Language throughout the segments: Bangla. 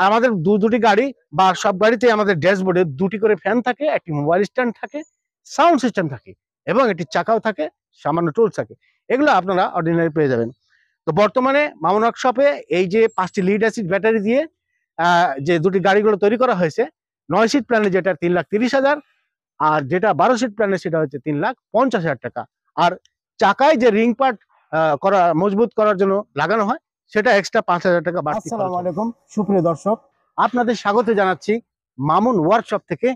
আমাদের দুটি গাড়ি বা সব গাড়িতে আমাদের ড্যাশবোর্ডে দুটি করে ফ্যান থাকে, একটি মোবাইল স্ট্যান্ড থাকে, সাউন্ড সিস্টেম থাকে এবং একটি চাকাও থাকে, সামান্য টুলস থাকে। এগুলো আপনারা অর্ডিনারি পেয়ে যাবেন। তো বর্তমানে মামুন ওয়ার্কশপে এই যে 5টি লিড অ্যাসিড ব্যাটারি দিয়ে যে দুটি গাড়িগুলো তৈরি করা হয়েছে, 9 সিট প্ল্যানে যেটা 3,30,000, আর যেটা 12 সিট প্ল্যানে সেটা হচ্ছে 3,50,000 টাকা। আর চাকায় যে রিং পার্ট করা মজবুত করার জন্য লাগানো হয় সেটা এক্সট্রা 5,000 টাকা বাড়তি। আসসালামু আলাইকুম সুপ্রিয় দর্শক, আপনাদের স্বাগত জানাচ্ছি মামুন ওয়ার্কশপ থেকে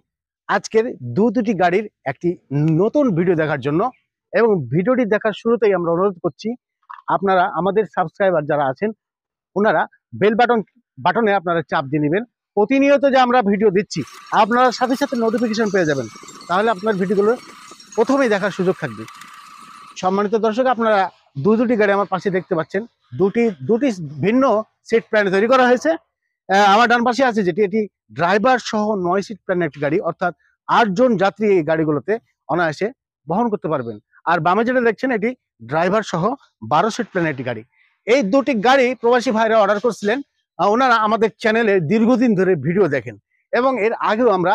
আজকের দুটি গাড়ির একটি নতুন ভিডিও দেখার জন্য। এবং ভিডিওটি দেখার শুরুতেই আমরা অনুরোধ করছি আপনারা আমাদের সাবস্ক্রাইবার যারা আছেন ওনারা বেল বাটনে আপনারা চাপ দিয়ে নেবেন। প্রতিনিয়ত যে আমরা ভিডিও দিচ্ছি আপনারা সাথে সাথে নোটিফিকেশন পেয়ে যাবেন, তাহলে আপনার ভিডিওগুলো প্রথমেই দেখার সুযোগ থাকবে। সম্মানিত দর্শক, আপনারা দুটি গাড়ি আমার পাশে দেখতে পাচ্ছেন, দুটি ভিন্ন সিট প্ল্যানে তৈরি করা হয়েছে। আমার ডান পাশে আছে যেটি, এটি ড্রাইভার সহ 9 সিট প্ল্যানের একটি গাড়ি, অর্থাৎ 8 জন যাত্রী এই গাড়িগুলোতে অনায়াসে বহন করতে পারবেন। আর বামে যেটা দেখছেন এটি ড্রাইভার সহ 12 সিট প্ল্যানের একটি গাড়ি। এই দুটি গাড়ি প্রবাসী ভাইরা অর্ডার করছিলেন, ওনারা আমাদের চ্যানেলে দীর্ঘদিন ধরে ভিডিও দেখেন এবং এর আগেও আমরা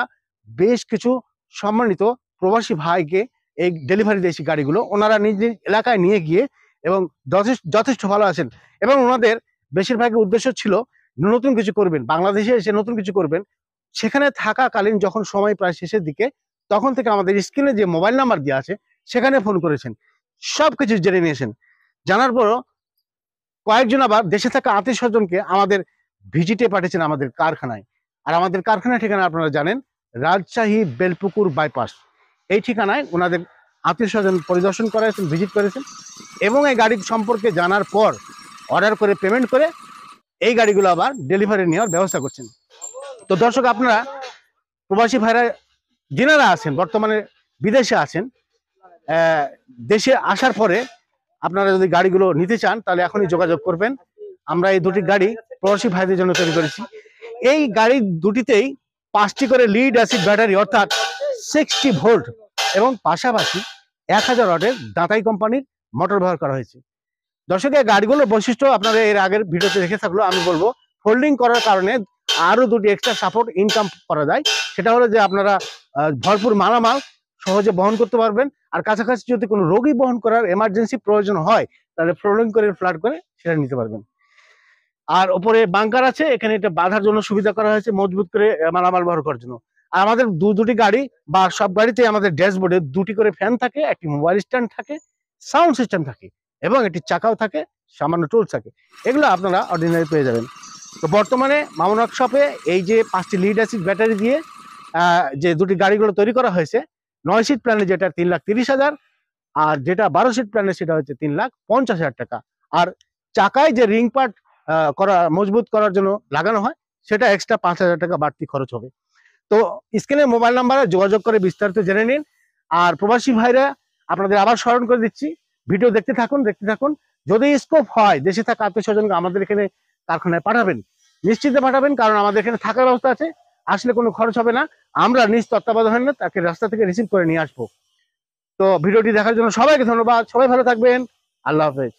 বেশ কিছু সম্মানিত প্রবাসী ভাইকে এই ডেলিভারি দিয়েছি গাড়িগুলো। ওনারা নিজ নিজ এলাকায় নিয়ে গিয়ে এবং যথেষ্ট ভালো আছেন এবং ওনাদের বেশিরভাগের উদ্দেশ্য ছিল নতুন কিছু করবেন, বাংলাদেশে এসে নতুন কিছু করবেন। সেখানে থাকাকালীন যখন সময় প্রায় শেষের দিকে, তখন থেকে আমাদের স্ক্রিনে যে মোবাইল নাম্বার দেওয়া আছে সেখানে ফোন করেছেন, সবকিছু জেনে নিয়েছেন। জানার পরও কয়েকজন আবার দেশে থাকা আত্মীয় স্বজনকে আমাদের ভিজিটে পাঠিয়েছেন আমাদের কারখানায়। আর আমাদের কারখানার ঠিকানা আপনারা জানেন, রাজশাহী বেলপুকুর বাইপাস। এই ঠিকানায় ওনাদের আত্মীয় স্বজন পরিদর্শন করেছেন, ভিজিট করেছেন এবং এই গাড়ি সম্পর্কে জানার পর অর্ডার করে পেমেন্ট করে এই গাড়িগুলো আবার ডেলিভারি নেওয়ার ব্যবস্থা করছেন। তো দর্শক, আপনারা প্রবাসী ভাইরা যেনারা আছেন বর্তমানে বিদেশে আছেন, দেশে আসার পরে আপনারা যদি গাড়িগুলো নিতে চান তাহলে এখনই যোগাযোগ করবেন। আমরা এই দুটি গাড়ি প্রবাসী ভাইদের জন্য তৈরি করেছি। এই গাড়ি দুটিতেই 5টি করে লিড অ্যাসিড ব্যাটারি, অর্থাৎ 60 ভোল্ট এবং পাশাপাশি 1000 ওয়াটের দাঁতাই কোম্পানির মোটর ব্যবহার করা হয়েছে। দর্শক, এই গাড়িগুলোর বৈশিষ্ট্য আপনারা এর আগের ভিডিওতে দেখে থাকলো, আমি বলবো ফোল্ডিং করার কারণে আরো দুটি এক্সট্রা সাপোর্ট ইনকাম করা যায়। সেটা হলো যে আপনারা ভরপুর মালামাল সহজে বহন করতে পারবেন। আর কাছাকাছি যদি কোনো রোগী বহন করার এমার্জেন্সি প্রয়োজন হয় তাহলে ফোল্ডিং করে ফ্ল্যাট করে সেটা নিতে পারবেন। আর ওপরে বাংকার আছে, এখানে এটা বাঁধার জন্য সুবিধা করা হয়েছে, মজবুত করে মালামাল ব্যবহার করার জন্য। আর আমাদের দুটি গাড়ি বা সব গাড়িতে আমাদের ড্যাশবোর্ডে দুটি করে ফ্যান থাকে, একটি মোবাইল স্ট্যান্ড থাকে, সাউন্ড সিস্টেম থাকে এবং একটি চাকাও থাকে, সামান্য টুলস থাকে। এগুলো আপনারা অর্ডিনারি পেয়ে যাবেন। তো বর্তমানে মামুন ওয়ার্কশপে এই যে 5টি লিড অ্যাসিড ব্যাটারি দিয়ে যে দুটি গাড়িগুলো তৈরি করা হয়েছে, 9 সিট প্ল্যানে যেটা 3,30,000, আর যেটা 12 সিট প্ল্যানে সেটা হচ্ছে 3,50,000 টাকা। আর চাকায় যে রিং পার্ট করা মজবুত করার জন্য লাগানো হয় সেটা এক্সট্রা 5,000 টাকা বাড়তি খরচ হবে। তো স্ক্রিনে মোবাইল নাম্বারে যোগাযোগ করে বিস্তারিত জেনে নিন। আর প্রবাসী ভাইরা আপনাদের আবার স্মরণ করে দিচ্ছি, ভিডিও দেখতে থাকুন। যদি স্কোপ হয় দেশে থাকা আত্মীয় স্বজনকে আমাদের এখানে কারখানায় পাঠাবেন, নিশ্চিন্তে পাঠাবেন, কারণ আমাদের এখানে থাকার ব্যবস্থা আছে, আসলে কোনো খরচ হবে না। আমরা নিজ তত্ত্বাবধানে তাকে রাস্তা থেকে রিসিভ করে নিয়ে আসবো। তো ভিডিওটি দেখার জন্য সবাইকে ধন্যবাদ, সবাই ভালো থাকবেন, আল্লাহ হাফেজ।